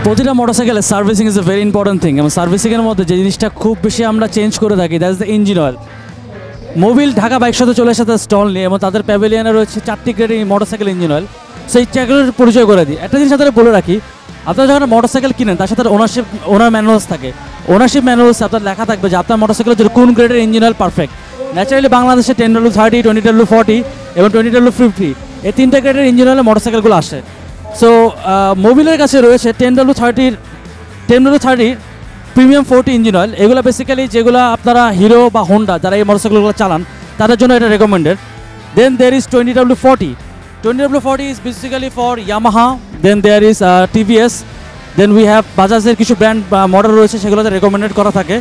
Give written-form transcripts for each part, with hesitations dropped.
প্রতিটা মোটরসাইকেলের servicing is a very important thing, এবং সার্ভিসিংয়ের মধ্যে যে জিনিসটা খুব বেশি আমরা চেঞ্জ করে থাকি that is the engine oil. Mobil Dhaka bike সাথে চলে এসে তাদের স্টল নিয়ে, এবং তাদের প্যাভিলিয়নে রয়েছে 4টি গ্রেডের মোটরসাইকেল ইঞ্জিন অয়েল। সেই চাকরির পরিচয় করে দিই। একটা জিনিস আপনাদের বলে রাখি, আপনারা যখন মোটরসাইকেল কিনেন তার সাথে ওনার ম্যানুয়ালস থাকে। ওনারশিপ ম্যানুয়ালস আপনার লেখা থাকবে যে আপনার মোটরসাইকেলের জন্য কোন গ্রেডের ইঞ্জিন অয়েল পারফেক্ট। ন্যাচারালি বাংলাদেশে 10W30, 20W40 এবং 20W50 এই 3টে গ্রেডের ইঞ্জিন অয়েলের মোটরসাইকেলগুলো আসে। সো মোবিলের কাছে রয়েছে 10W30 প্রিমিয়াম 40 ইঞ্জিন অয়েল। এগুলো বেসিক্যালি যেগুলো আপনারা হিরো বা হোন্ডা যারা এই মোটরসাইকেলগুলো চালান তাদের জন্য এটা recommended. Then there is 20W40 is basically for Yamaha, then there is TVS, then we have বাজাজের কিছু ব্র্যান্ড মডেল রয়েছে সেগুলোতে রেকমেন্ডেড করা থাকে।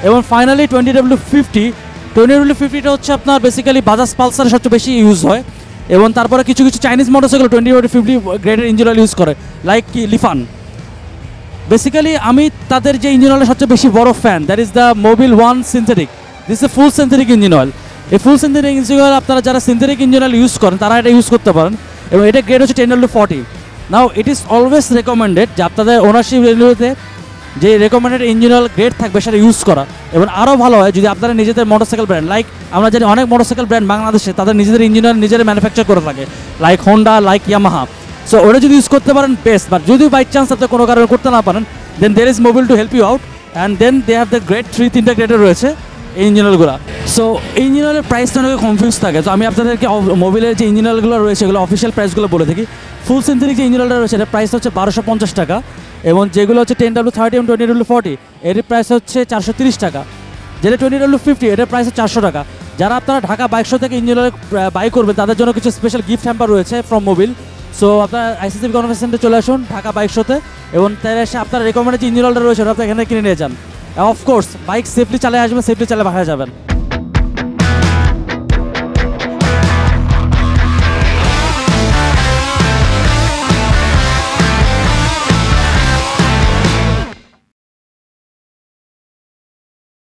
এবং ফাইনালি 20W50টা হচ্ছে আপনার বেসিক্যালি বাজাজ পালসারের সবচেয়ে বেশি ইউজ হয়, এবং তারপরে কিছু কিছু চাইনিজ মোটরসাইকেল 20W50 গ্রেডের ইঞ্জিন অয়েল ইউজ করে, লাইক কি লিফান। বেসিক্যালি আমি তাদের যে ইঞ্জিন অয়েলের সবচেয়ে বেশি বড় fan, that is the Mobil 1 synthetic. This A full synthetic engine oil. এই ফুল সিনথেটিক ইঞ্জিন অয়েল আপনারা যারা সিনথেটিক ইঞ্জিন অয়েল ইউজ করেন তারা এটা ইউজ করতে পারেন, এবং এটা গ্রেড হচ্ছে 10W40। Now it is always recommended যে আপনাদের ওনারশিপ রিনিউতে যে রেকমেন্ডেড ইঞ্জিন অয়েল গ্রেড থাকবে সেটা ইউজ করা। এবং আরও ভালো হয় যদি আপনারা নিজেদের মোটরসাইকেল ব্র্যান্ড, লাইক আমরা জানি অনেক মোটরসাইকেল ব্র্যান্ড বাংলাদেশে তাদের নিজেদের ইঞ্জিন অয়েল নিজেরা ম্যানুফ্যাকচার করে থাকে, like Honda, like Yamaha. So ওটা যদি ইউজ করতে পারেন বেস্ট, বাট যদি বাই চান্স আপনি কোনো কারণে করতে না পারেন then there is Mobil to help you out, and then they have the grade 3 গ্রেডের রয়েছে এই ইঞ্জিন অয়েলগুলো। সো এই ইঞ্জিন অয়েলের প্রাইসটা অনেক কনফিউজ থাকে। তো আমি আপনাদেরকে মোবিলের যে ইঞ্জিন অয়েলগুলো রয়েছে এগুলো অফিসিয়াল প্রাইসগুলো বলে থাকি। ফুল সিনথেটিক যে ইঞ্জিন অয়েলটা রয়েছে এটার প্রাইস হচ্ছে 1250 টাকা, এবং যেগুলো হচ্ছে 10W30 এবং 20W40 এর প্রাইস হচ্ছে 430 টাকা। যেটা 20W50 এটার প্রাইস হচ্ছে 400 টাকা। যারা আপনারা ঢাকা বাইক শো থেকে ইঞ্জিন অয়েল বাই করবে তাদের জন্য কিছু স্পেশাল গিফট হ্যাম্পার রয়েছে ফ্রম মোবিল। সো আপনার আইসিসিবি কনফারেন্স সেন্টারে চলে আসুন ঢাকা বাইক শোতে, এবং তারা এসে আপনার রেকমেন্ডেড যে ইঞ্জিন অয়েলটা রয়েছে ওটা আপনি এখানে কিনে নিয়ে যান। অফকোর্স বাইক সেফলি চালিয়ে আসবেন, সেফলি চালিয়ে বাসায় যাবেন।